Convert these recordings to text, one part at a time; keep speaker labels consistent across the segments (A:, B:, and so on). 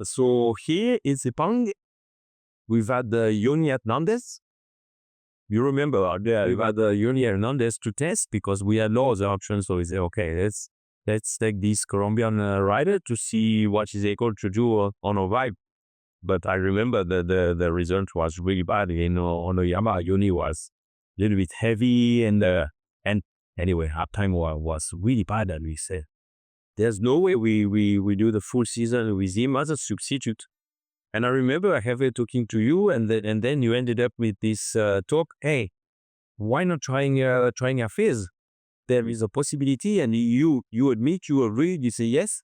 A: So here in Sepang, we've had the Yoni Hernandez. You remember, we've had the Yoni Hernandez to test because we had no other options. So we said, okay, let's take this Colombian rider to see what he's able to do on a vibe. But I remember the result was really bad. On the Yamaha, Yoni was a little bit heavy and anyway, halftime was really bad. And we said, there's no way we do the full season with him as a substitute. And I remember I have talking to you, and then you ended up with this talk. Hey, why not trying Hafizh? There is a possibility, and you admit, you agree, you say yes,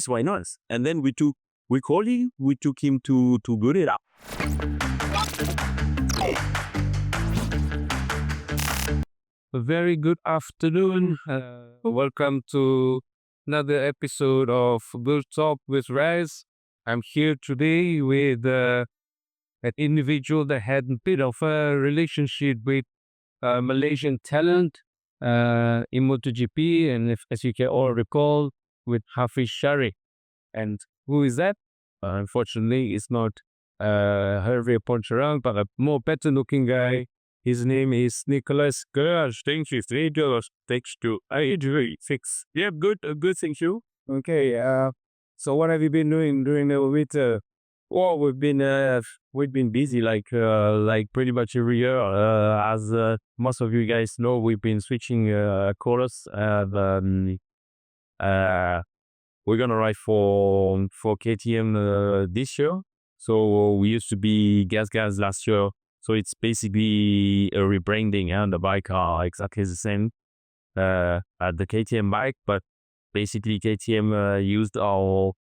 A: why not? And then we took him to good it up.
B: A very good afternoon. Welcome to another episode of Build Talk with Raz. I'm here today with an individual that had a bit of a relationship with Malaysian talent in MotoGP, and as you can all recall, with Hafizh Syahrin. And who is that? Unfortunately, it's not Hervé Poncharan, but a more better-looking guy. His name is Nicolas Goyon. Thank you. Thanks to fix. Yeah, good, thank you. Okay. So what have you been doing during the winter? Well, we've been busy like pretty much every year. As most of you guys know, we've been switching course. We're gonna ride for KTM this year. So we used to be Gas last year. So it's basically a rebranding, and the bike are exactly the same at the KTM bike, but basically KTM used our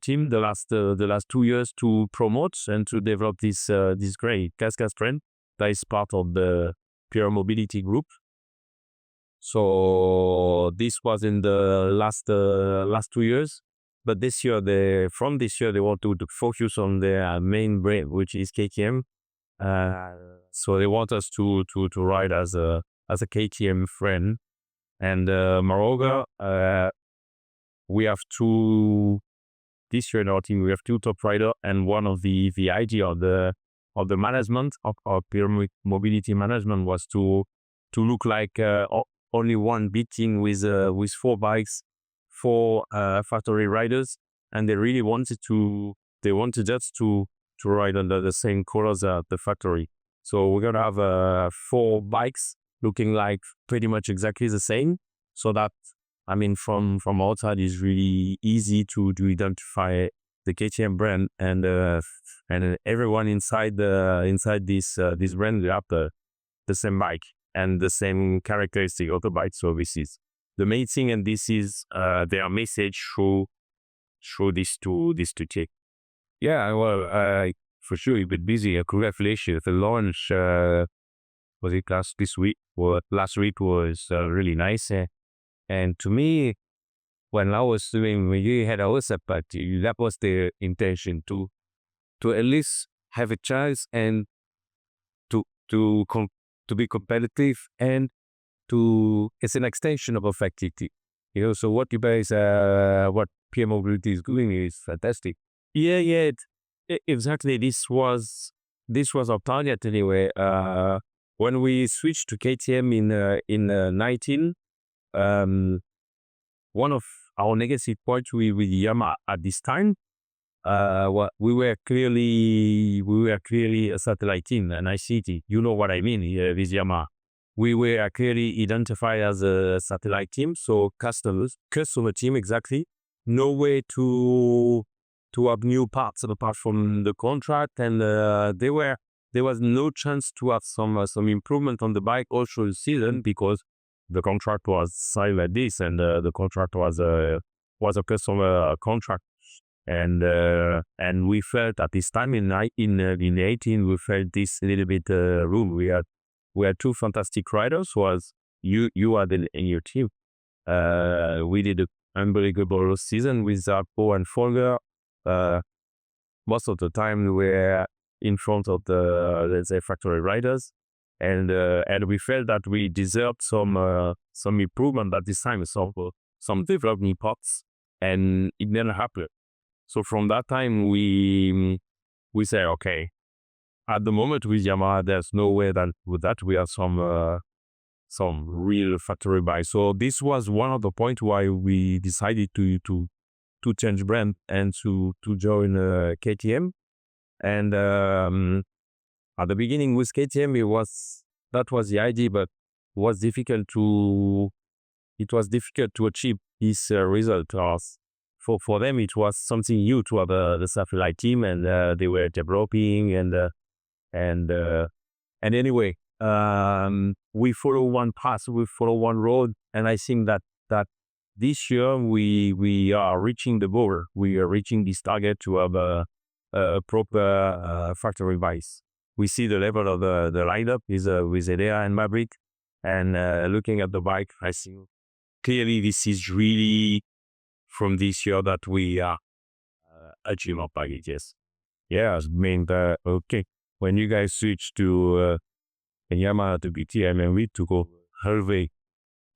B: team the last 2 years to promote and to develop this great Gas brand that is part of the Pure Mobility group. So this was in the last 2 years, but from this year they want to focus on their main brand, which is KTM. So they want us to ride as a KTM friend, and moreover, we have this year in our team. We have 2 top riders, and one of the idea of the management of our Pure Mobility management was to look like only one big team with 4 bikes, 4 factory riders, and they really wanted us to ride under the same colors at the factory. So we're gonna have 4 bikes looking like pretty much exactly the same, so that from outside is really easy to identify the KTM brand, and everyone inside this brand, they have the same bike and the same characteristic of the bike. So this is the main thing, and this is their message through these two take. Yeah, well, for sure, you've been busy. Congratulations. The launch was it last week was really nice. And to me, when you had our support, that was the intention to at least have a chance and to be competitive, and it's an extension of effectivity. So what you guys, what PM Mobility is doing is fantastic.
A: Yeah, exactly. This was our target anyway. When we switched to KTM in 19, one of our negative points with Yamaha at this time, we were clearly a satellite team, an ICT. You know what I mean with Yamaha. We were clearly identified as a satellite team, so customer team, exactly. No way to have new parts apart from the contract, and there was no chance to have some improvement on the bike all through the season, because the contract was signed like this, and the contract was a customer contract, and we felt at this time in 18 we felt this a little bit room. We had 2 fantastic riders. Was you had in your team. We did an unbelievable season with Pol and Augusto. Most of the time we were in front of the, let's say, factory riders, and we felt that we deserved some improvement at this time, some development parts, and it never happened.
B: So from that time, we say, okay, at the moment with Yamaha, there's no way that with that we have some real factory bike. So this was one of the points why we decided to change brand and to join KTM. And at the beginning with KTM, that was the idea, but it was difficult to achieve this result. For them, it was something new to have the satellite team, and they were developing and anyway, we follow one path, we follow one road, and I think that this year we are reaching the goal. We are reaching this target to have a proper factory bike. We see the level of the lineup is with Edea and Maverick, and looking at the bike, I think clearly this is really from this year that we are achieving our packages. Yeah, I mean, okay, when you guys switch to Yamaha to BT, we to go Hervé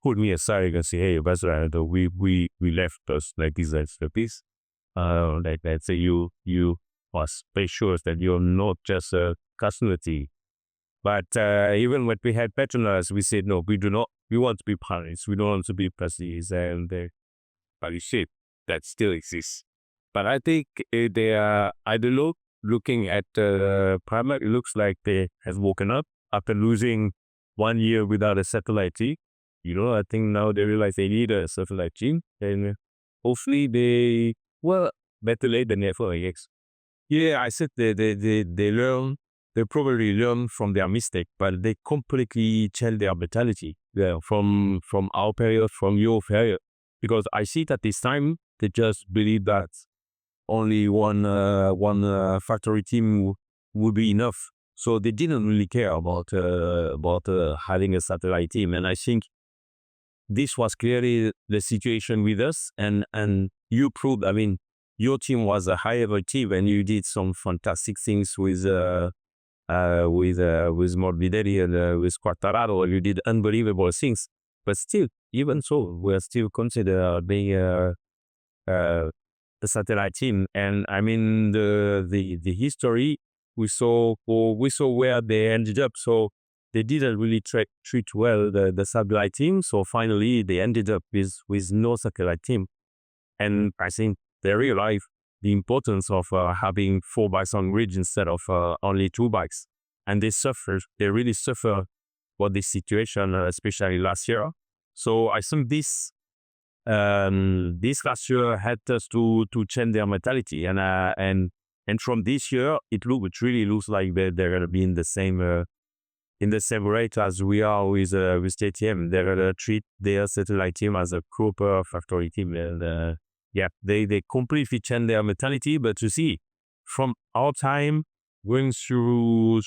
B: put me aside and say, hey, Basra, we left us like this as a piece. Like let's say you must make sure that you're not just a casualty. But even when we had Petronas, we said, no, we do not. We want to be partners. We don't want to be pussies. And but shit, that still exists. But I think they are, I don't know, looking at Prima, it looks like they have woken up after losing 1 year without a satellite team. I think now they realize they need a satellite team, and hopefully better late than never, I guess. Yeah, I said they learn, they probably learn from their mistake, but they completely change their mentality. Yeah, from our period, from your period, because I see that this time they just believe that only one factory team would be enough. So they didn't really care about having a satellite team, and I think this was clearly the situation with us, and you proved. I mean, your team was a high-level team, and you did some fantastic things with Morbidelli and with Quartararo. You did unbelievable things, but still, even so, we're still considered being a satellite team. And I mean, the history we saw where they ended up. So they didn't really treat well the satellite team. So finally, they ended up with no satellite team. And I think they realized the importance of having 4 bikes on grid instead of only 2 bikes. And they really suffer for this situation, especially last year. So I think this last year helped us to change their mentality. And from this year, it really looks like they're going to be in the same rate as we are with KTM. They're going to treat their satellite team as a proper factory team. And they completely change their mentality. But you see, from our time, going through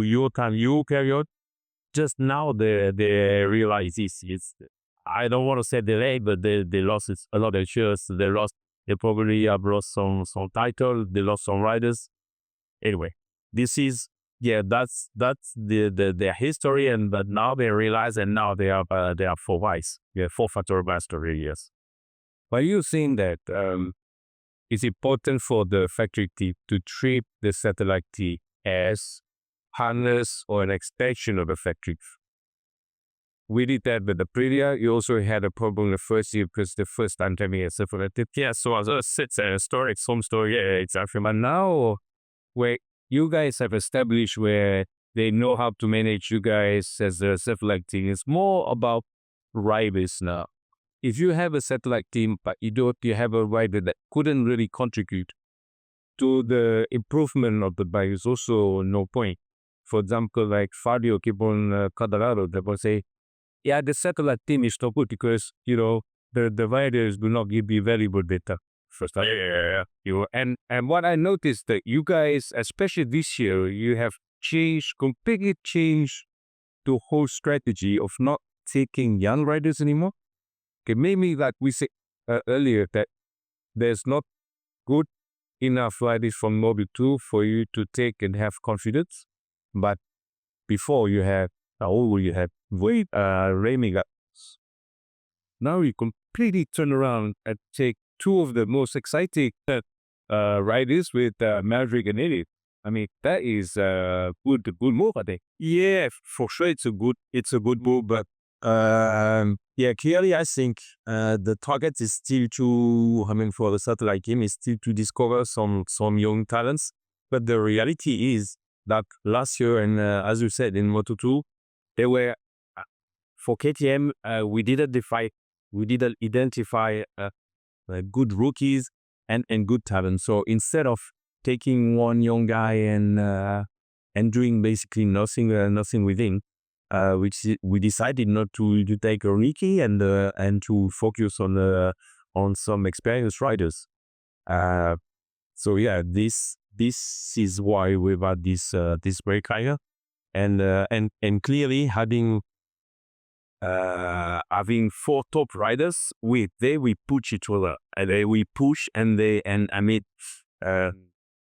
B: your time, your period, just now they realize this. I don't want to say delay, but they lost a lot of years. They probably have lost some title. They lost some riders. Anyway, this is that's their history, but now they realize, and now they are 4 bikes. 4 factory mastery. Yes. But you think that it's important for the factory team to treat the satellite team as harness or an extension of the factory? We did that with the Aprilia. You also had a problem the first year because the first time having a satellite team. Yeah, so as it's a story, it's some story. Yeah, it's actually. But now, where you guys have established where they know how to manage you guys as a satellite team, it's more about riders now. If you have a satellite team, but you have a rider that couldn't really contribute to the improvement of the bike, is also no point. For example, like Fabio keep on Colorado, they will say, yeah, the satellite team is so good because, the riders do not give you valuable data. First time. Yeah. And what I noticed that you guys, especially this year, you have completely changed the whole strategy of not taking young riders anymore. Okay, maybe like we said earlier that there's not good enough riders from Mobile 2 for you to take and have confidence. But before you had Remy. Now you completely turn around and take 2 of the most exciting riders with Maverick and Elliott. I mean, that is a good move, I think.
A: Yeah, for sure, it's a good move, but yeah, clearly, I think the target is still to, I mean, for the satellite team is still to discover some young talents. But the reality is that last year, and as you said in Moto2, they were for KTM. We didn't identify good rookies and good talent. So instead of taking one young guy and doing basically nothing with him, we decided not to take a rookie and to focus on some experienced riders. So yeah, this is why we've had this break hire, and clearly having 4 top riders, we push each other, and we push, and I mean,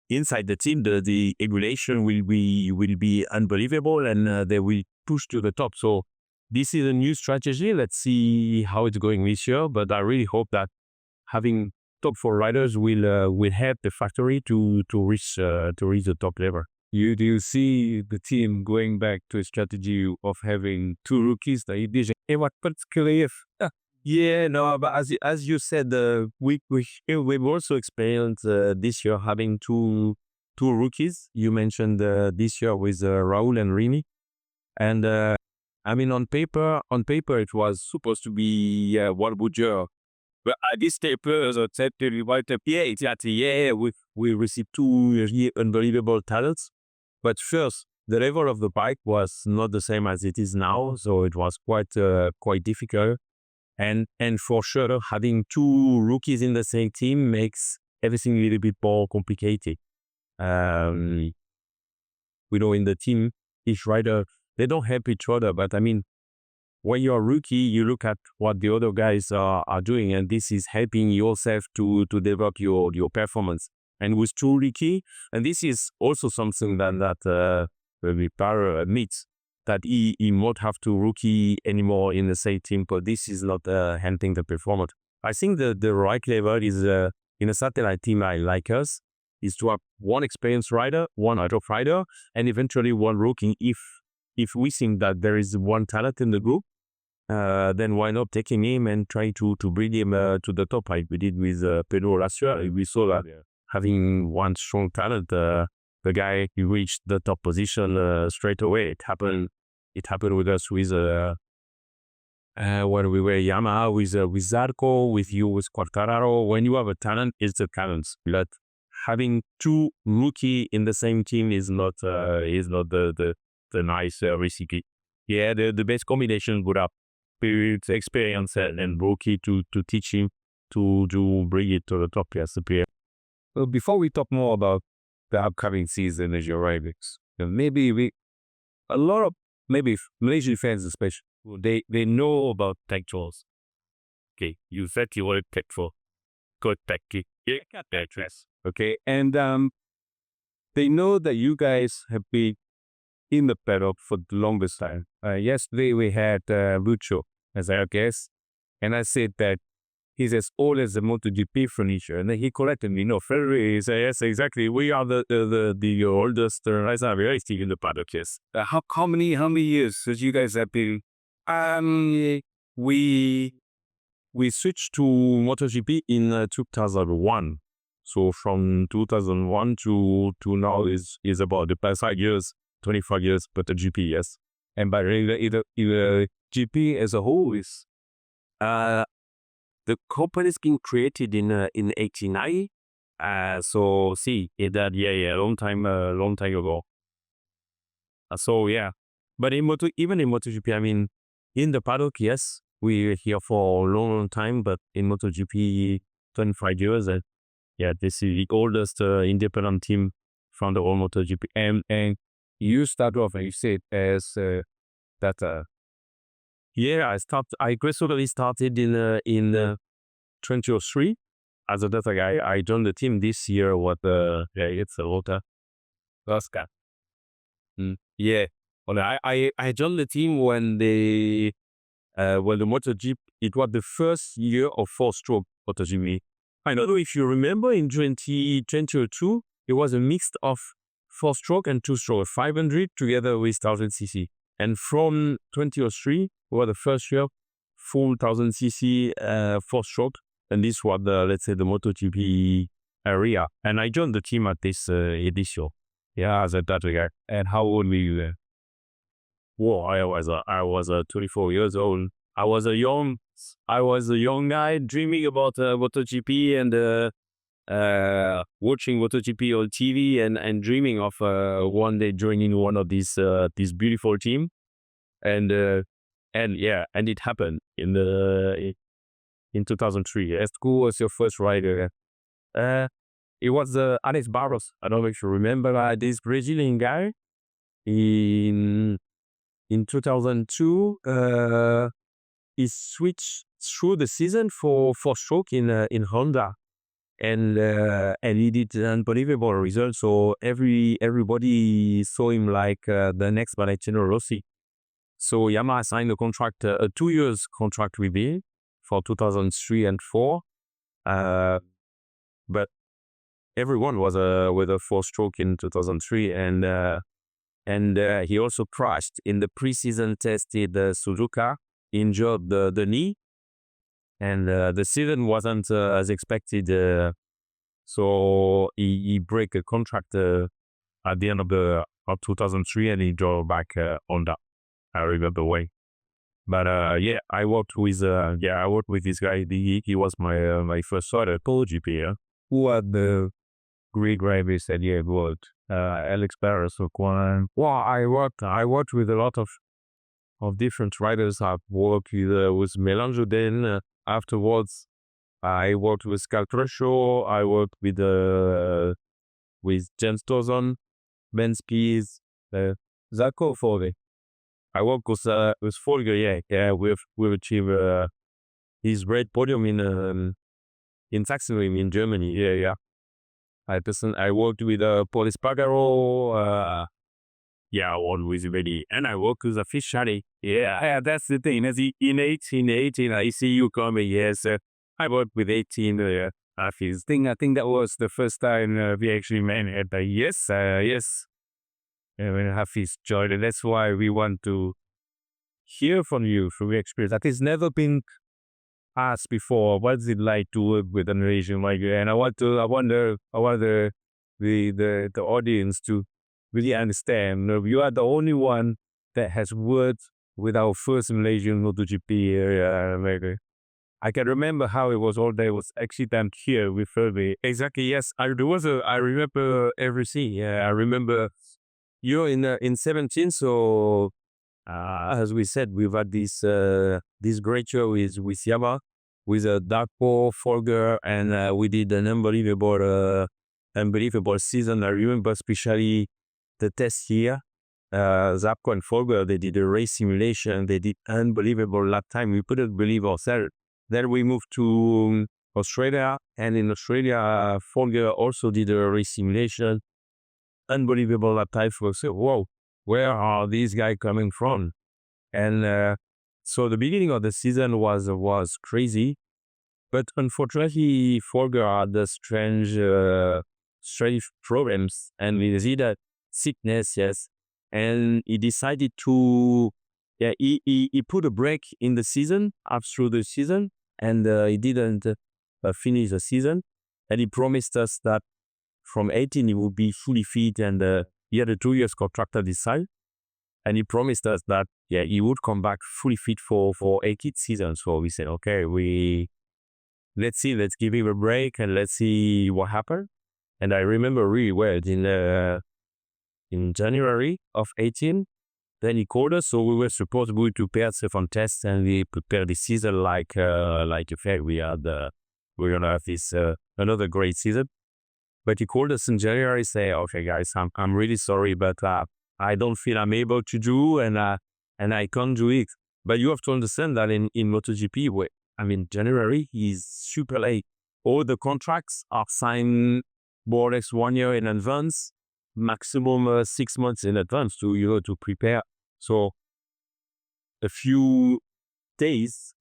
A: inside the team, the regulation will be unbelievable, and they will push to the top. So this is a new strategy. Let's see how it's going this year. But I really hope that having top 4 riders will help the factory to reach the top level.
B: Do you see the team going back to a strategy of having 2 rookies that you did? What particularly if?
A: Yeah, no, but as you said, we've also experienced this year having two rookies. You mentioned this year with Raul and Rini, and I mean on paper it was supposed to be one good year. But at this paper, as I said to you, yeah, exactly. Yeah, we received 2 really unbelievable talents. But first, the level of the bike was not the same as it is now, so it was quite difficult. And for sure, having 2 rookies in the same team makes everything a little bit more complicated. We know in the team, each rider, they don't help each other. But I mean, when you're a rookie, you look at what the other guys are doing, and this is helping yourself to develop your performance. And with 2 rookie, and this is also something that Pedro admits, that he won't have 2 rookie anymore in the same team, but this is not helping the performance. I think the right level is in a satellite team like us, is to have 1 experienced rider, 1 top rider, and eventually 1 rookie. If we think that there is 1 talent in the group, then why not taking him and try to bring him to the top, like we did with Pedro last year. We saw that having 1 strong talent, the guy, he reached the top position straight away. It happened with us with when we were Yamaha with Zarco, with you with Quartararo. When you have a talent, it's a talent. But having 2 rookie in the same team is not the nice recipe. Yeah, the best combination would have experience and rookie to teach him to bring it to the top. Yes, the
B: Well, before we talk more about the upcoming season as your rivals, maybe a lot of Malaysian fans especially, they know about tech tools. Okay, you said you wanted tech for good tech. Okay, and they know that you guys have been in the paddock for the longest time. Yesterday we had Lucho as our guest, and I said that he's as old as the MotoGP furniture, and then he corrected me. No, Ferrari is yes, exactly. We are the oldest riders still in the paddock. Yes. How many years that you guys have been?
A: We switched to MotoGP in 2001. So from 2001 to now is about the past 5 years, 25 years, MotoGP, yes.
B: And by the GP as a whole is
A: the company's been created in 89. So see, that a long time ago. So yeah, but even in MotoGP, I mean, in the paddock, yes, we were here for a long time, but in MotoGP, 25 years, yeah, this is the oldest independent team from the whole MotoGP.
B: And you start off, and you said as that.
A: Yeah, I gradually started in 2003 as a data guy. I joined the team this year. It's a Rota Oscar. Yeah, well, I joined the team when the MotoGP. It was the first year of 4-stroke MotoGP. I don't know if you remember in 2022, it was a mix of 4-stroke and 2-stroke, 500 together with 1000cc. And from 2003, was the first year, full 1000cc 4-stroke. And this was let's say the MotoGP area. And I joined the team at this edition. Yeah, as a data guy. And how old were you then? Well, I was 24 years old. I was a young guy dreaming about MotoGP and watching MotoGP on TV and dreaming of one day joining one of these beautiful team, and it happened in 2003. Who was your first rider? It was Alex Barros. I don't know if you remember this Brazilian guy. In 2002, he switched through the season for stroke in Honda, and he did an unbelievable result. So everybody saw him like the next Valentino Rossi. So Yamaha signed a contract, a 2 years contract with him for 2003 and 4. But everyone was with a 4-stroke in 2003, and he also crashed in the preseason test in Suzuka, injured the knee, and the season wasn't as expected. So he break a contract at the end of 2003, and he drove back on that. I remember way. But I worked with this guy. He was my first rider, Pol GP. Who had the great drivers that he had worked. Alex Barros, Well, I worked with a lot of different riders. I've worked with Melange then. Afterwards, I worked with Caltrescio. I worked with James Dawson, Ben Spies, Zarco Fove. I worked with Folger. Yeah, we've achieved his great podium in Sachsenring in Germany. Yeah. I worked with Pol Espargaro. I worked with Vedi, and I worked with Hafizh Syahrin. Yeah, that's the thing. As in 18, I see you coming. Yes, I worked with 18 Hafizh. I think that was the first time we actually met. Yes. When Hafizh joined, and that's why we want to hear from you, from your experience. That has never been asked before. What's it like to work with an Asian migrant? And I wonder the audience to really understand. You are the only one that has worked with our first Malaysian MotoGP migrant. I can remember how it was all day. It was actually done here with Hervé. Exactly. Yes, I remember everything. Yeah, I remember you're in 17. So as we said, we've had this great show with Yamaha, with Darko, Folger, and we did an unbelievable season. I remember especially the test here. Zapko and Folger, they did a race simulation. They did unbelievable lap time. We couldn't believe ourselves. Then we moved to Australia, and in Australia, Folger also did a race simulation. Unbelievable lap time. For us. Whoa, where are these guys coming from? And so the beginning of the season was crazy, but unfortunately, Folger had the strange problems, and we see that sickness, yes, and he decided to, he put a break in the season, up through the season, and he didn't finish the season, and he promised us that from 18 he would be fully fit, and he had a 2 years contract at this time, and he promised us that he would come back fully fit for 18 seasons. So we said, okay, let's give him a break and let's see what happened. And I remember really well in January of 18, then he called us. So we were supposed to go to prepare on tests, and we prepared the season like a fair. We're gonna have this another great season. But he called us in January, say, okay guys, I'm really sorry, but I don't feel I'm able to do, and I can't do it. But you have to understand that in MotoGP, January is super late. All the contracts are signed more or less 1 year in advance, maximum 6 months in advance to prepare. So a few days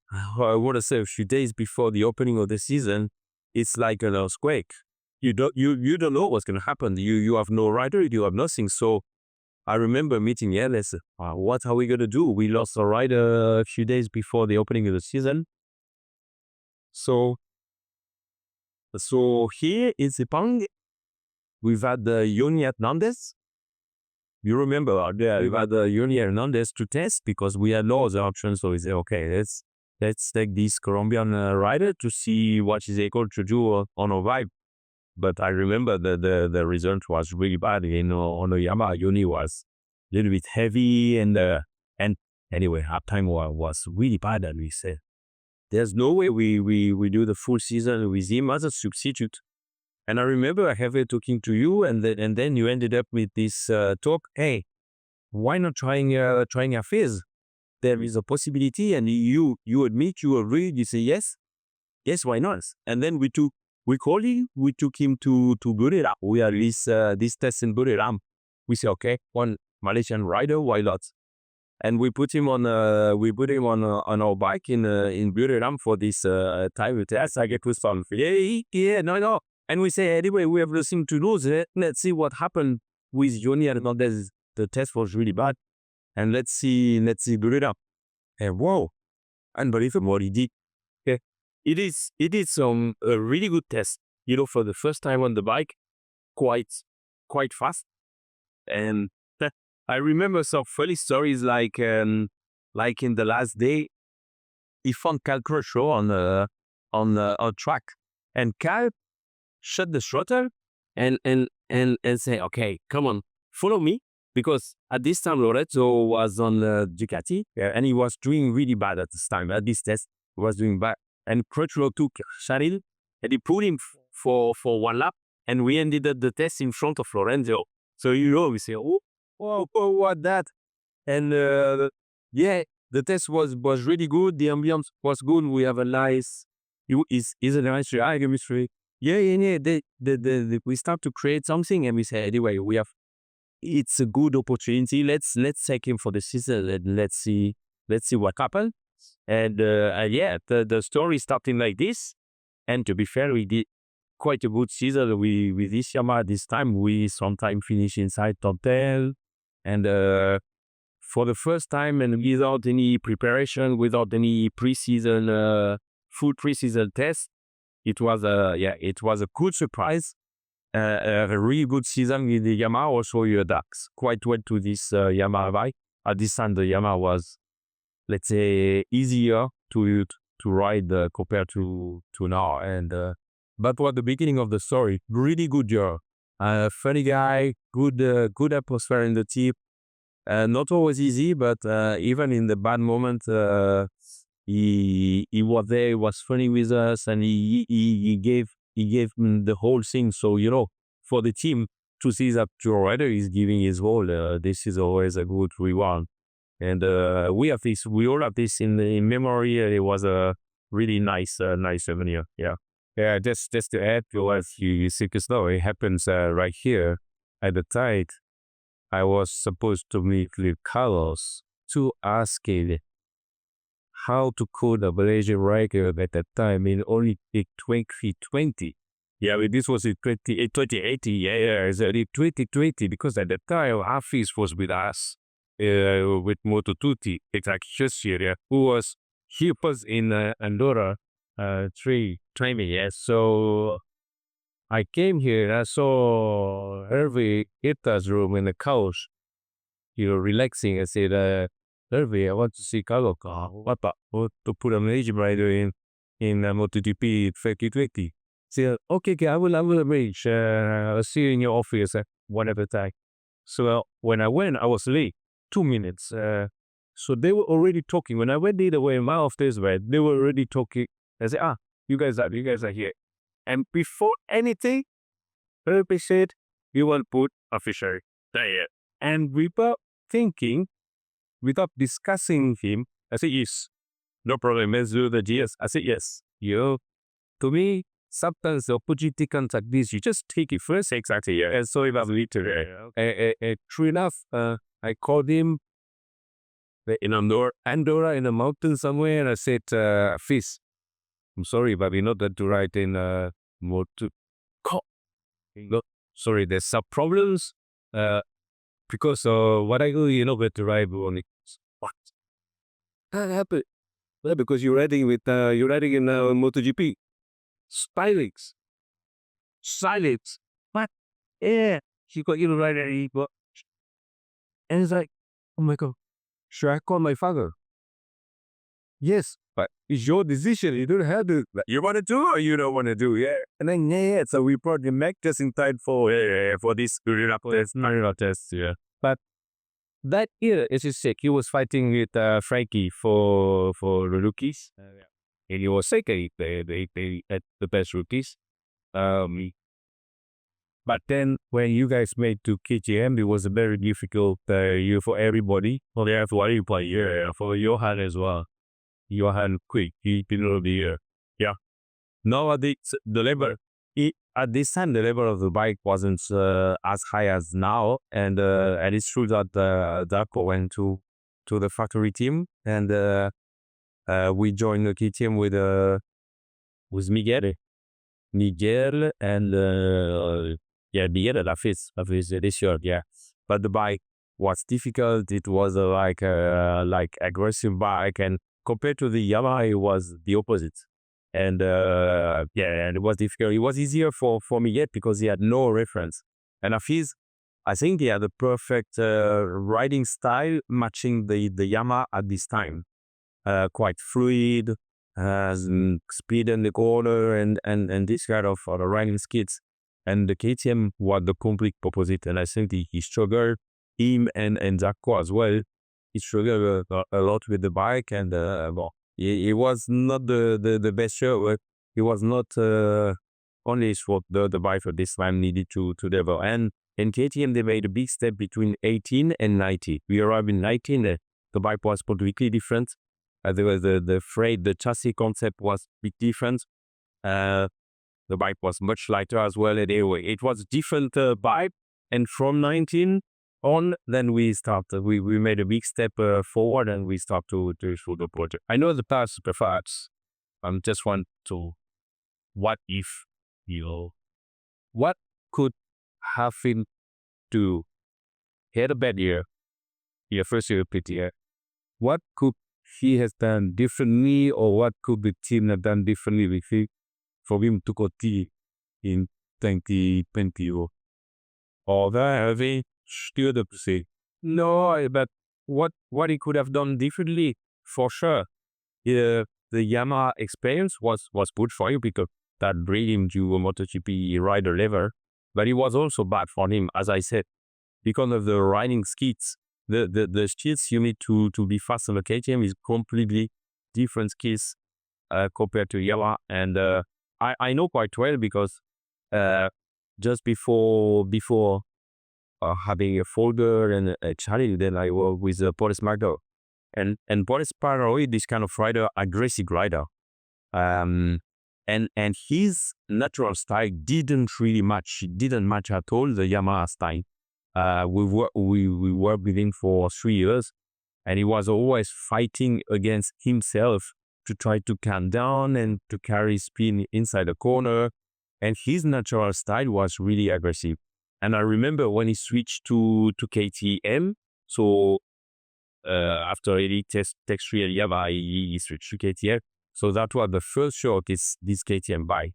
A: before the opening of the season, it's like an earthquake. You don't know what's going to happen. You have no rider, you have nothing. So I remember meeting Yanis. What are we going to do? We lost a rider a few days before the opening of the season. So here in Sepang, we've had Yoni Hernandez. You remember, we've had Yoni Hernandez to test because we had no other options. So we said, okay, let's take this Colombian rider to see what he's able to do on a vibe. But I remember the result was really bad. On the Yamaha, Yoni was a little bit heavy and anyway, halftime was really bad. And we said, there's no way we do the full season with him as a substitute. And I remember I have talking to you, and then you ended up with this talk. Hey, why not trying Hafizh? There is a possibility, and you admit, you agree, you say yes, why not? And then we took him to Buriram. We had this test in Buriram. We say, okay, one Malaysian rider, why not? And we put him on our bike in Buriram for this time test. I get goosebumps. Yeah, no. And we say, anyway, we have nothing to lose. Let's see what happened with Yoni Hernandez. The test was really bad. And let's see Buriram. And whoa, unbelievable what he did. Okay. It is a really good test. For the first time on the bike, quite fast. And I remember some funny stories like in the last day, he found Cal Crutchlow on track, and Cal shut the throttle and say, okay, come on, follow me, because at this time Lorenzo was on Ducati, and he was doing really bad at this time. At this test, he was doing bad, and Crutchlow took Chanel and he put him for one lap, and we ended up the test in front of Lorenzo. So we say, oh, what that? And the test was really good. The ambience was good. We have a nice, is a nice chemistry. Yeah. We start to create something, and we say, anyway, it's a good opportunity. Let's take him for the season, and let's see what happens. And the story starting like this. And to be fair, we did quite a good season with this Yamaha. This time we sometimes finish inside top 10, and for the first time, and without any preparation, without any full preseason test, it was a good surprise. A really good season with the Yamaha. Also, you adapts quite well to this Yamaha bike. At this time, the Yamaha was, let's say, easier to ride compared to now. And but what the beginning of the story, really good year. Funny guy, good atmosphere in the team. Not always easy, but even in the bad moment, he was there. He was funny with us, and he gave the whole thing. So for the team to see that your rider is giving his all, this is always a good reward. And we all have this in memory. It was a really nice souvenir. Yeah. Just to add to what you see, because it happens right here at the tide. I was supposed to meet with Carlos to ask him how to code a Malaysian record at that time in only 2020. Yeah, but this was in 2080. Yeah, it's 2020, because at that time Hafizh was with us with Moto2, it's like just here. He was in Andorra training. Yeah, so I came here and I saw Hervé Ita's room in the couch, relaxing. I said, Hervé, I want to see Carlos. What to put a Malaysian rider in MotoGP 2020. Say, okay, I will arrange. I'll see you in your office whatever time. So when I went, I was late, 2 minutes. So they were already talking. When I went the other way, my office, they were already talking. I said, you guys are here. And before anything, Hervé said, you will put a fishery there. And without thinking, without discussing him, I said, yes, no problem, let's do the GS. I said, yes. To me, sometimes the opportunity comes like this, you just take it first. Exactly, yeah. And so it was literally. True enough, I called him in Andorra in a mountain somewhere, and I said, Fizz, I'm sorry, but we're not going to ride in
B: motor. No, sorry, there's some problems. Because what I do, with the drive on it. What? That happened. Yeah, because you're riding in MotoGP. Silence. Silence. What? Yeah. He got you right at it, but and it's like, oh my god, should I call my father? Yes, but it's your decision. You don't have to. You want to do or you don't want to do? Yeah. And then yeah. So we brought the Mac just in time for this Marina test. Yeah. But that year, as you said, he was fighting with Frankie for the rookies. And he was second. They had the best rookies. But then when you guys made to KTM, it was a very difficult year for everybody. For everybody play, yeah, for Johan as well. Johan quick, he below the year. Yeah. Nowadays, the level, at this time, the level of the bike wasn't as high as now. And it's true that Darko went to the factory team and we joined the KTM with Miguel. Miguel and Miguel and Hafizh this year, yeah. But the bike was difficult. It was like aggressive bike, and compared to the Yamaha, it was the opposite. And and it was difficult. It was easier for Miguel because he had no reference. And Hafizh, I think he had the perfect riding style matching the Yamaha at this time. Quite fluid, speed in the corner and this kind of riding skills. And the KTM was the complete opposite. And I think he struggled, him and Zarco as well. He struggled a lot with the bike and it was not the best show. It was not only what the bike for this time needed to develop. And in KTM, they made a big step between 18 and 90. We arrived in 19, the bike was completely different. There was the freight, the chassis concept was a bit different. The bike was much lighter as well. And anyway, it was a different bike. And from 19 on, then we started. We made a big step forward, and we started to shoot the project. I know the past super fast. I just want to, what if what could happen to had a bad year, your first year PTA? What could he has done differently, or what could the team have done differently with him for him to continue in 2020? Or have they still up to say? No, but what he could have done differently, for sure. The Yamaha experience was good for him because that bring him to a MotoGP rider level, but it was also bad for him, as I said, because of the riding skills. The skills you need to be fast on the KTM is completely different skills compared to Yamaha. And I know quite well because just before having a folder and a challenge, then I worked with Pol and Pol is this kind of rider, aggressive rider. And his natural style didn't match at all the Yamaha style. We worked with him for 3 years, and he was always fighting against himself to try to calm down and to carry speed inside the corner. And his natural style was really aggressive. And I remember when he switched to KTM, so after Elite Tech3 and Yamaha, he switched to KTM. So that was the first show of this KTM bike.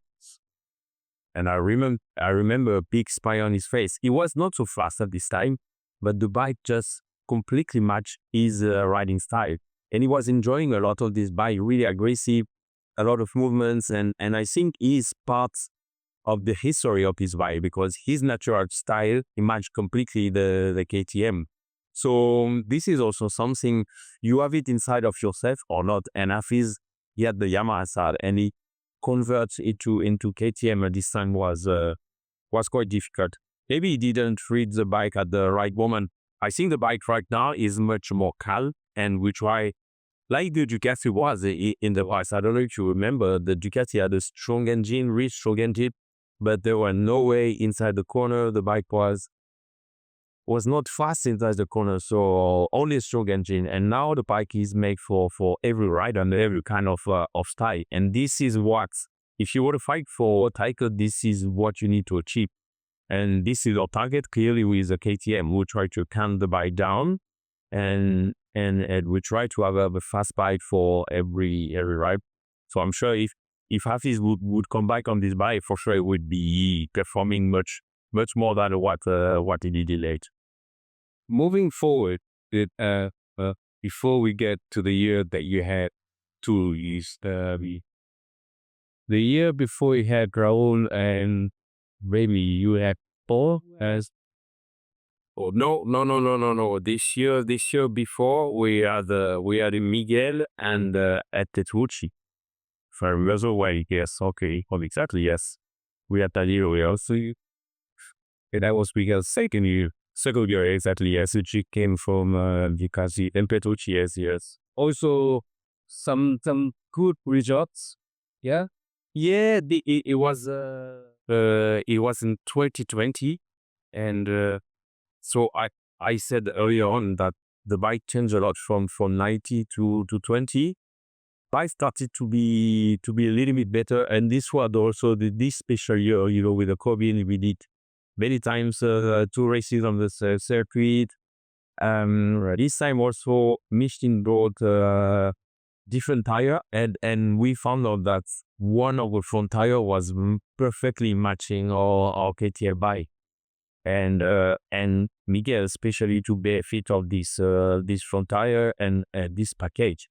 B: And I remember a big smile on his face. He was not so fast at this time, but the bike just completely matched his riding style. And he was enjoying a lot of this bike, really aggressive, a lot of movements. And I think he's part of the history of his bike because his natural style matched completely the KTM. So this is also something, you have it inside of yourself or not. And Hafizh, he had the Yamaha side and he converts it into KTM at this time was quite difficult. Maybe he didn't read the bike at the right moment. I think the bike right now is much more calm, and we try, like the Ducati was in the past. I don't know if you remember, the Ducati had a strong engine, really strong engine, but there were no way inside the corner. The bike was not fast inside the corner, so only a strong engine. And now the bike is made for every rider and every kind of style. And this is what if you want to fight for a title, this is what you need to achieve. And this is our target, clearly with the KTM. We try to calm the bike down and we try to have a fast bike for every ride. So I'm sure if Hafizh would come back on this bike, for sure it would be performing much more than what he did late.
A: Moving forward, before we get to the year that you had two, the year before you had Raul and maybe you had Pol as.
B: Oh no! This year before we had Miguel and Tech3. If I remember well, yes, okay, well, exactly, yes. We had that year. We also, that was Miguel's second year, exactly. Yes, which came from Vicasi and Petrucci, yes.
A: Also, some good results. Yeah.
B: Yeah, it was in 2020, and so I said earlier on that the bike changed a lot from 90 to 20. Bike started to be a little bit better, and this was also this special year, with the COVID. We did many times 2 races on the circuit. This time also Michelin brought different tire, and we found out that one of the front tire was perfectly matching our KTM bike. And Miguel, especially to benefit of this front tire and this package,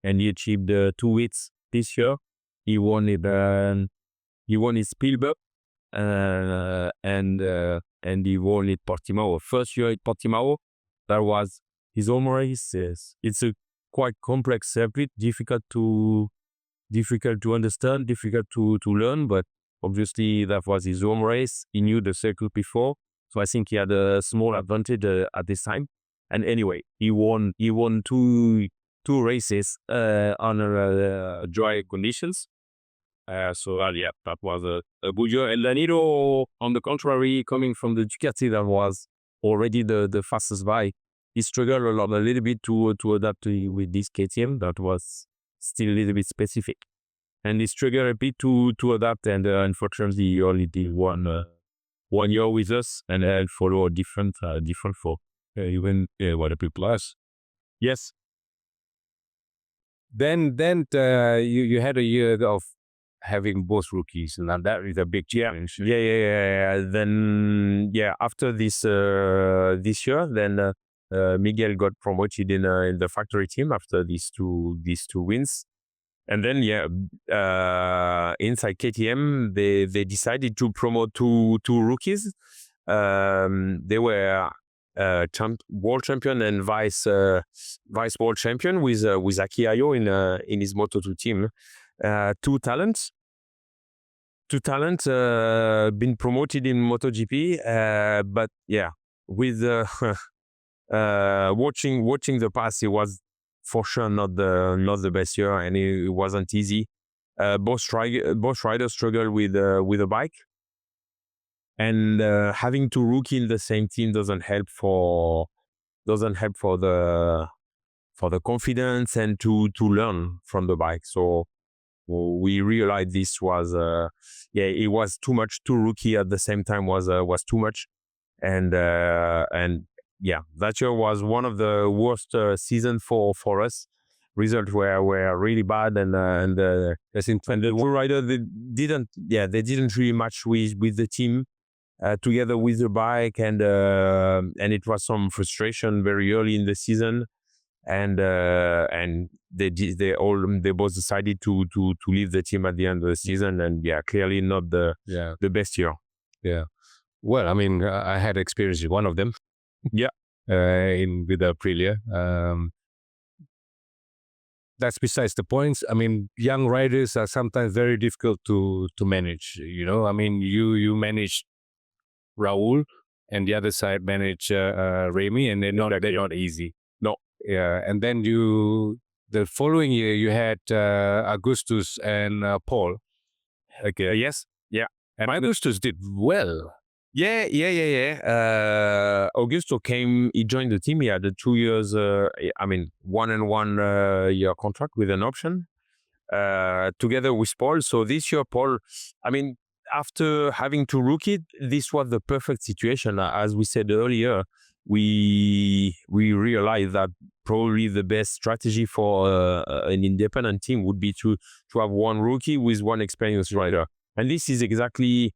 B: and he achieved 2 wins this year. He won it. He won his Spielberg, and he won it Portimao. First year at Portimao, that was his home race. It's a quite complex circuit, difficult to understand, difficult to learn, but obviously that was his home race. He knew the circuit before. So I think he had a small advantage at this time. And anyway, he won 2 races under dry conditions. So yeah, that was a good year. And Nico, on the contrary, coming from the Ducati, that was already the fastest bike. He struggled a little bit to adapt with this KTM. That was still a little bit specific. And he struggled a bit to adapt, and unfortunately he only did one year with us, and follow a different for
A: even what a plus.
B: Yes.
A: Then you had a year of having both rookies, and that is a big challenge.
B: Yeah. Then after this year, then Miguel got promoted in the factory team after these two wins. And then inside KTM they decided to promote two rookies. They were world champion and vice world champion with Aki Ayo in his Moto2 team. Two talents been promoted in MotoGP, but with watching the past, it was for sure not the best year, and it wasn't easy. Both riders struggle with the bike, and having 2 rookies in the same team doesn't help for the confidence and to learn from the bike. So we realized this was it was too much. 2 rookies at the same time was too much, and that year was one of the worst season for us. Results were really bad, and the rider they didn't really match with the team together with the bike, and it was some frustration very early in the season, and they both decided to leave the team at the end of the season, and clearly not the best year.
A: Yeah, well, I mean, I had experience with one of them.
B: Yeah.
A: With Aprilia. That's besides the points. I mean, young riders are sometimes very difficult to manage. I mean, you manage Raul, and the other side manage Remy, and they're not easy.
B: No.
A: Yeah, and then the following year you had Augustus and Pol.
B: Okay. Yes. Yeah.
A: And Augustus did well.
B: Yeah. Augusto came. He joined the team. He had a 2 years. 1 and 1 year contract with an option, together with Pol. So this year, Pol, I mean, after having two rookies, this was the perfect situation. As we said earlier, we realized that probably the best strategy for an independent team would be to have one rookie with one experienced rider, and this is exactly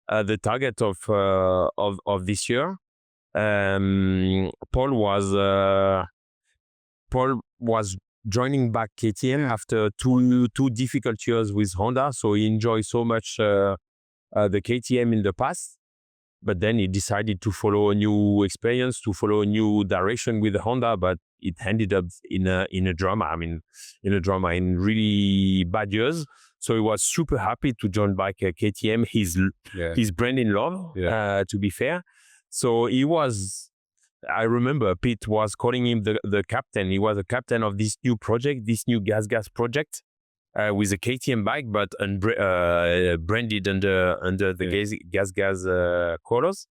B: the target of this year. Pol was joining back KTM after two difficult years with Honda, so he enjoyed so much the KTM in the past. But then he decided to follow a new experience, to follow a new direction with Honda, but it ended up in a drama. I mean, in really bad years. So he was super happy to join back KTM, his brand in love, to be fair. So he was, I remember Pete was calling him the captain. He was a captain of this new project, this new gas project. With a KTM bike, but branded under the gas colors.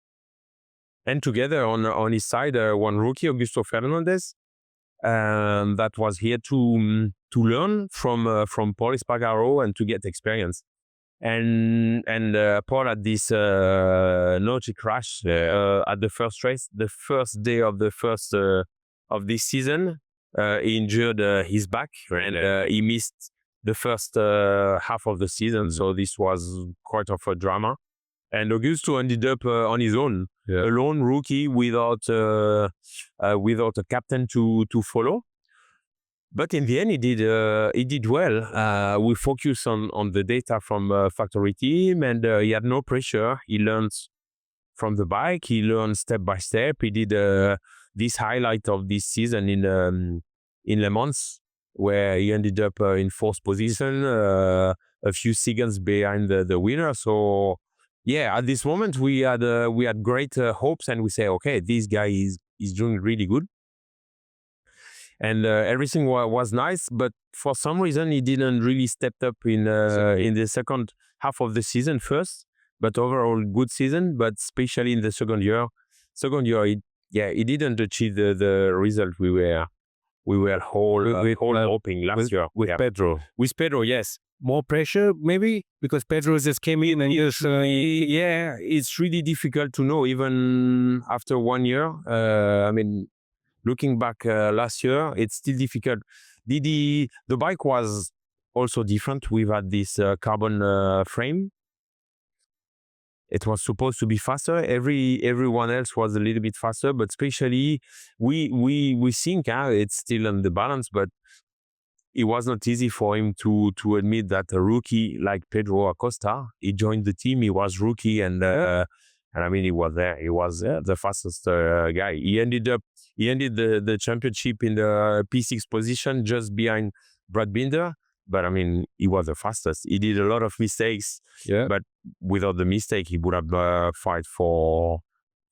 B: And together on his side, one rookie, Augusto Fernandez, that was here to learn from Pol Espargaro and to get experience. And Pol had this naughty crash at the first race, the first day of of this season. He injured his back and he missed the first half of the season. So this was quite of a drama. And Augusto ended up on his own, a lone rookie without a captain to follow. But in the end, he did well. We focused on the data from factory team, and he had no pressure. He learned from the bike. He learned step by step. He did this highlight of this season in Le Mans, where he ended up in fourth position, a few seconds behind the winner. So yeah, at this moment we had great hopes, and we say, okay, this guy is doing really good, and everything was nice. But for some reason, he didn't really step up in the second half of the season first. But overall, good season. But especially in the second year, he didn't achieve the result we were hoping last year.
A: With Pedro.
B: With Pedro, yes.
A: More pressure, maybe? Because Pedro just came in and
B: it's really difficult to know, even after 1 year. I mean, looking back last year, it's still difficult. The bike was also different. We've had this carbon frame. It was supposed to be faster. Everyone else was a little bit faster, but especially we think it's still on the balance, but it was not easy for him to admit that a rookie like Pedro Acosta, he joined the team. He was rookie, and I mean, he was there. He was the fastest guy. He ended the championship in the P6 position, just behind Brad Binder. But I mean, he was the fastest. He did a lot of mistakes, but without the mistake, he would have fight for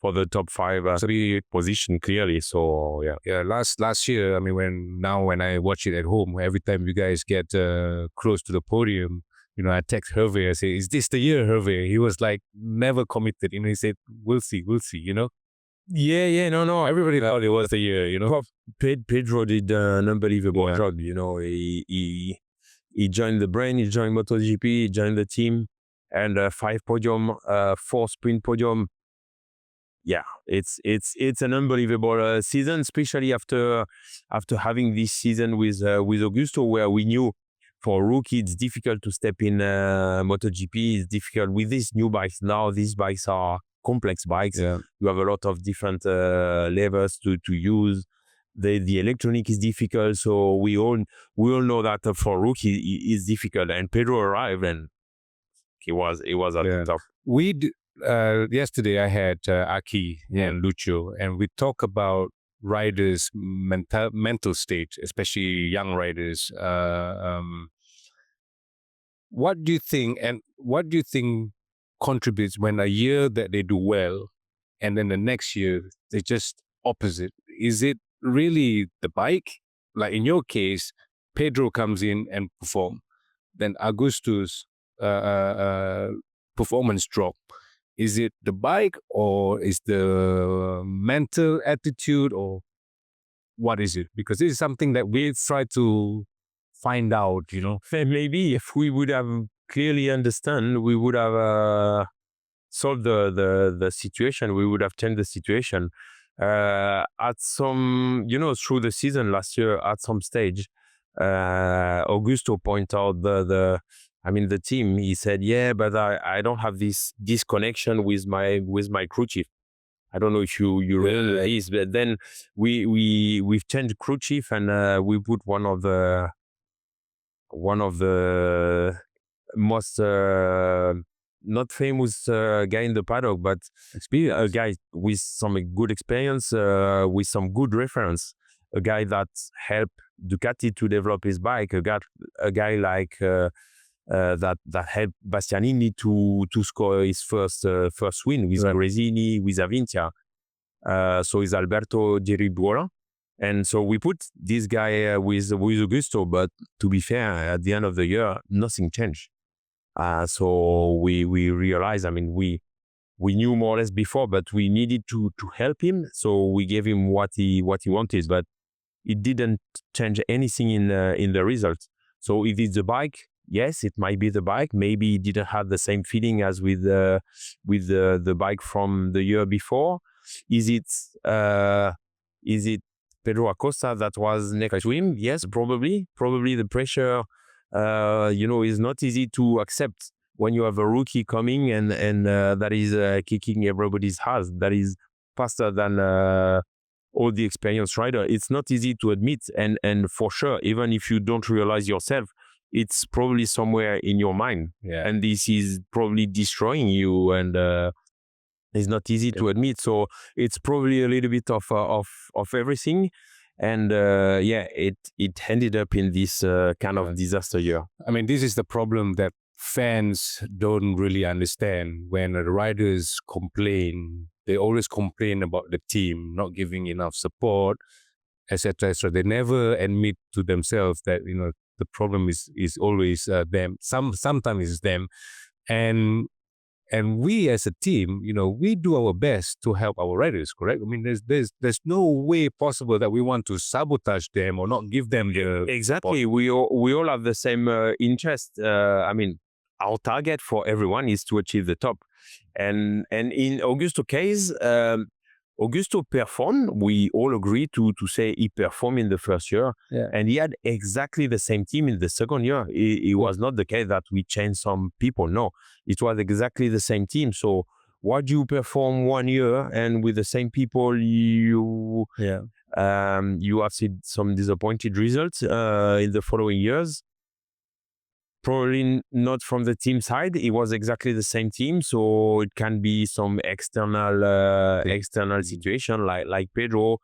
B: the top 5 position clearly. So
A: last year, I mean, when I watch it at home, every time you guys get close to the podium, you know, I text Hervé. I say, "Is this the year, Hervé?" He was like, never committed. You know, he said, "We'll see." You know.
B: No.
A: Everybody thought it was the year. You know,
B: Pedro did an unbelievable job. You know, he joined the brand, he joined MotoGP, he joined the team, and 5 podium, 4 sprint podium. Yeah, it's an unbelievable season, especially after having this season with Augusto, where we knew for a rookie it's difficult to step in MotoGP. It's difficult with these new bikes. Now these bikes are complex bikes. You have a lot of different levers to use. The electronic is difficult, so we all know that for a rookie it's difficult. And Pedro arrived, and he was tough.
A: Yesterday I had Aki and Lucio, and we talk about riders' mental state, especially young riders. What do you think? And what do you think contributes when a year that they do well, and then the next year they just opposite? Is it really the bike? Like in your case, Pedro comes in and perform, then Augusto's performance drop. Is it the bike, or is the mental attitude, or what is it? Because this is something that we try to
C: find out,
B: Maybe if we would have clearly understand, we would have solved the situation. We would have changed the situation. At some, through the season last year, at some stage, Augusto pointed out the team. He said, "Yeah, but I don't have this connection with my crew chief." I don't know if you remember this, but then we've changed crew chief, and we put one of the most not famous guy in the paddock, but a guy with some good experience, with some good reference, a guy that helped Ducati to develop his bike, a guy like that helped Bastianini to score his first win with Gresini, with Avintia. So it's Alberto Giribuola. And so we put this guy with Augusto, but to be fair, at the end of the year, nothing changed. So we realized, we knew more or less before, but we needed to help him. So we gave him what he wanted, but it didn't change anything in the results. So if it's the bike, yes, it might be the bike. Maybe it didn't have the same feeling as with the bike from the year before. Is it Pedro Acosta that was next to him? Yes, probably. Probably the pressure, is not easy to accept when you have a rookie coming and that is kicking everybody's ass. That is faster than all the experienced rider. It's not easy to admit, and for sure, even if you don't realize yourself, it's probably somewhere in your mind, and this is probably destroying you, and it's not easy to admit. So it's probably a little bit of everything, and it ended up in this kind of disaster year.
C: This is the problem that fans don't really understand. When the riders complain, they always complain about the team not giving enough support, etc. They never admit to themselves that the problem is always them. Sometimes it's them, and we as a team, we do our best to help our riders. Correct? There's no way possible that we want to sabotage them or not give them the
B: exactly.
C: support.
B: We all have the same interest. Our target for everyone is to achieve the top, and in Augusto case, Augusto performed. We all agree to say he performed in the first year, and he had exactly the same team in the second year. It was not the case that we changed some people. No, it was exactly the same team. So why do you perform 1 year and with the same people you have seen some disappointed results in the following years? Probably not from the team side. It was exactly the same team, so it can be some external situation like Pedro,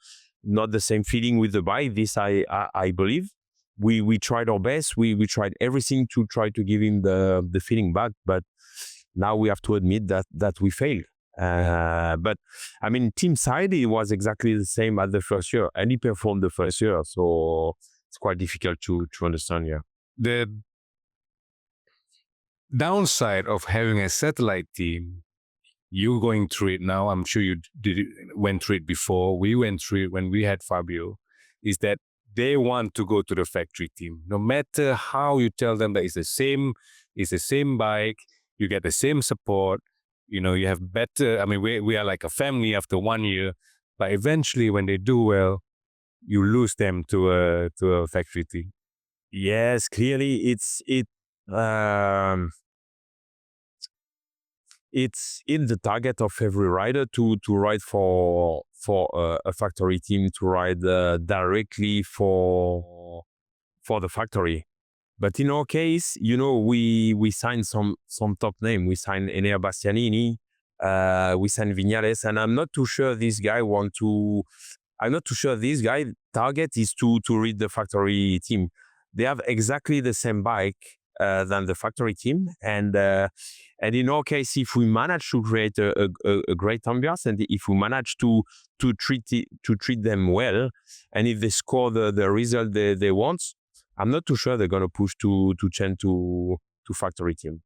B: not the same feeling with the bike. This I believe. We tried our best. We tried everything to try to give him the feeling back, but now we have to admit that we failed. But team side, it was exactly the same as the first year, and he performed the first year, so it's quite difficult to understand.
C: The downside of having a satellite team, you going through it now, I'm sure you went through it before, we went through it when we had Fabio, is that they want to go to the factory team. No matter how you tell them that it's the same bike, you get the same support, you have better, we are like a family after 1 year, but eventually when they do well, you lose them to a factory team.
B: Yes, clearly it's in the target of every rider to ride for a factory team, to ride directly for the factory. But in our case, we signed some top name. We signed Enea Bastianini, we signed Viñales, and I'm not too sure this guy target is to read the factory team. They have exactly the same bike than the factory team, and in our case, if we manage to create a great ambiance, and if we manage to treat them well, and if they score the result they want, I'm not too sure they're gonna push to change to factory team.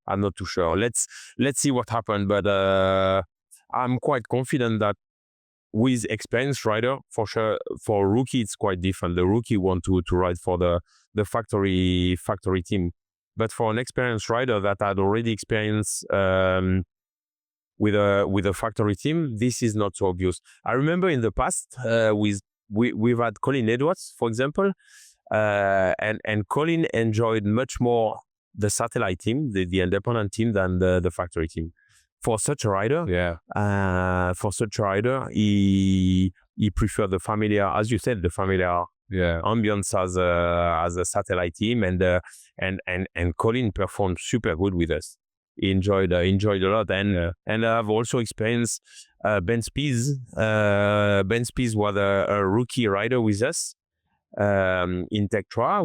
B: I'm not too sure. Let's see what happens, but I'm quite confident that with experienced rider, for sure, for rookie, it's quite different. The rookie want to ride for the factory team. But for an experienced rider that had already experience with a factory team, this is not so obvious. I remember in the past we've had Colin Edwards, for example, and Colin enjoyed much more the satellite team, the independent team, than the factory team. For such a rider, he preferred the familiar, as you said, the familiar ambience as a satellite team, and Colin performed super good with us. He enjoyed a lot, and I've also experienced Ben Spies. Ben Spies was a rookie rider with us in Tech3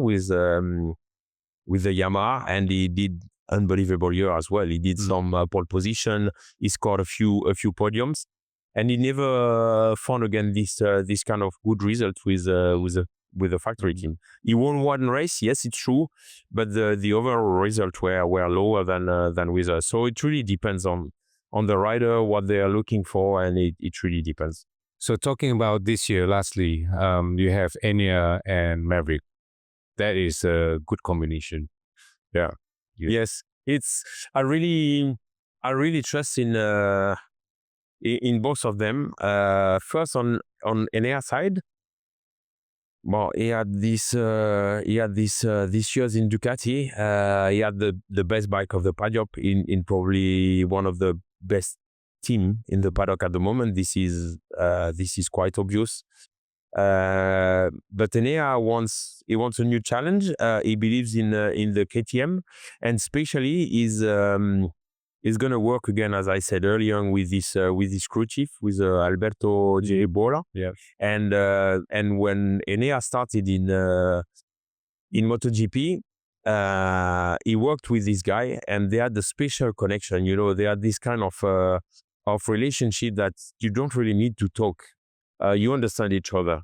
B: with the Yamaha, and he did unbelievable year as well. He did some pole position. He scored a few podiums, and he never found again this kind of good result with the factory team. He won one race, yes, it's true, but the overall results were lower than with us. So it really depends on the rider, what they are looking for, and it really depends.
C: So talking about this year, lastly, you have Enya and Maverick. That is a good combination.
B: Yeah. Yes, I really trust in both of them. First on Enya side, well, he had this year's in Ducati. He had the best bike of the paddock in probably one of the best team in the paddock at the moment. This is quite obvious. But Enya wants a new challenge. He believes in the KTM, and especially is gonna work again, as I said earlier, with this crew chief, with Alberto J. Bola.
C: Yeah.
B: And when Enya started in MotoGP, he worked with this guy, and they had a special connection. You know, they had this kind of relationship that you don't really need to talk. You understand each other.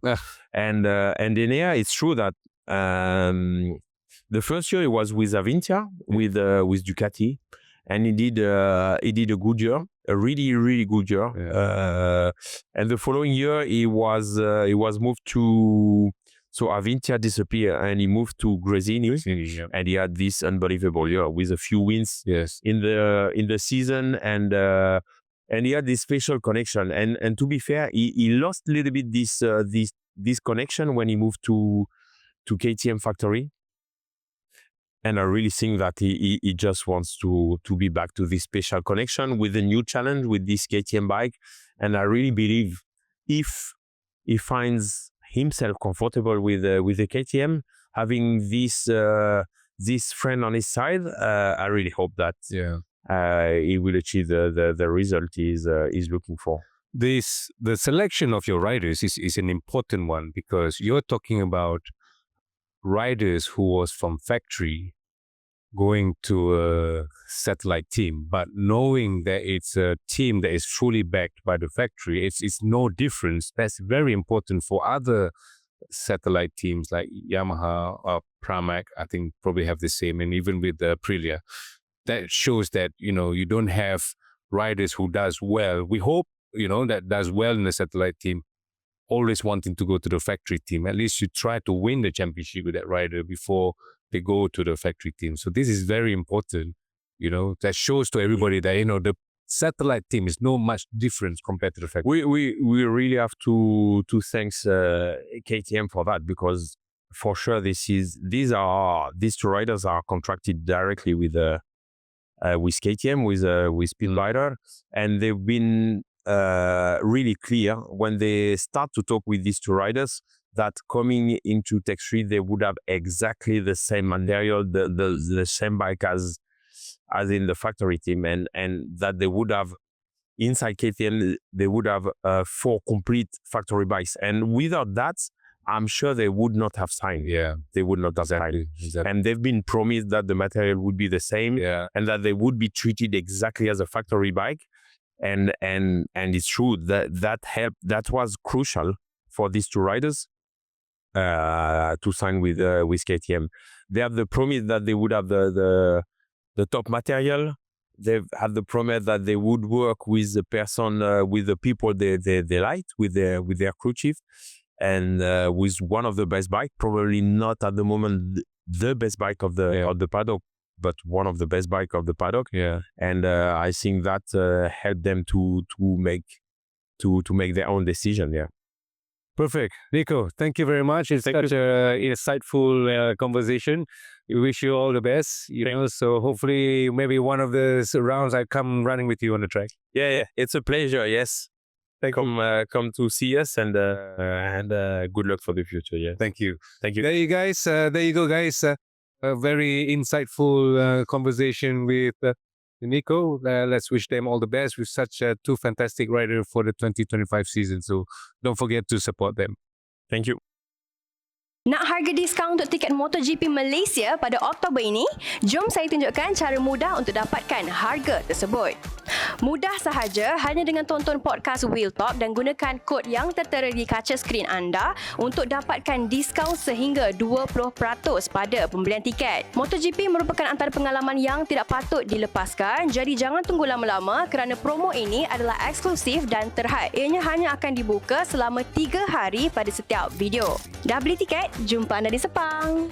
B: And Enya, it's true that the first year he was with Avintia, with Ducati, and he did a good year, a really, really good year.
C: Yeah.
B: And the following year he was moved to, so Avintia disappeared and he moved to Gresini, and he had this unbelievable year with a few wins in the season, and he had this special connection. And to be fair, he lost a little bit this connection when he moved to KTM factory. And I really think that he just wants to be back to this special connection with a new challenge with this KTM bike. And I really believe if he finds himself comfortable with the KTM, having this friend on his side, I really hope that he will achieve the result he's looking for.
C: The selection of your riders is an important one, because you're talking about riders who was from factory going to a satellite team, but knowing that it's a team that is fully backed by the factory, it's no difference. That's very important for other satellite teams like Yamaha or Pramac. I think probably have the same, and even with Aprilia. That shows that, you don't have riders who does well. We hope, that does well in the satellite team, always wanting to go to the factory team. At least you try to win the championship with that rider before they go to the factory team. So this is very important. That shows to everybody that, the satellite team is no much difference compared to the factory.
B: We really have to thank KTM for that, because for sure these two riders are contracted directly with KTM, with Speedrider, and they've been really clear when they start to talk with these two riders that coming into Tech3 they would have exactly the same material, the same bike as in the factory team, and that they would have inside KTM they would have 4 complete factory bikes, and without that I'm sure they would not have signed.
C: Yeah,
B: they would not have signed. Exactly. And they've been promised that the material would be the same, and that they would be treated exactly as a factory bike. And it's true that helped. That was crucial for these two riders to sign with KTM. They have the promise that they would have the top material, they've had the promise that they would work with the person, with the people they liked, with their crew chief, and with one of the best bike, probably not at the moment the best bike of the paddock, but one of the best bike of the paddock.
C: Yeah.
B: And I think that helped them to make their own decision. Yeah.
C: Perfect. Nico, thank you very much. It's such an insightful conversation. We wish you all the best. So hopefully maybe one of the rounds I come running with you on the track.
B: Yeah. It's a pleasure. Yes. Come to see us, and good luck for the future. Yeah.
C: Thank you.
B: Thank you.
C: There you go, guys. A very insightful conversation with Nico. Let's wish them all the best with such two fantastic riders for the 2025 season. So don't forget to support them.
B: Thank you.
D: Nak harga diskaun untuk tiket MotoGP Malaysia pada Oktober ini? Jom saya tunjukkan cara mudah untuk dapatkan harga tersebut. Mudah sahaja, hanya dengan tonton podcast Wheel Talk dan gunakan kod yang tertera di kaca skrin anda untuk dapatkan diskaun sehingga 20% pada pembelian tiket. MotoGP merupakan antara pengalaman yang tidak patut dilepaskan, jadi jangan tunggu lama-lama kerana promo ini adalah eksklusif dan terhad. Ianya hanya akan dibuka selama 3 hari pada setiap video. Dah beli tiket? Jumpa anda di Sepang!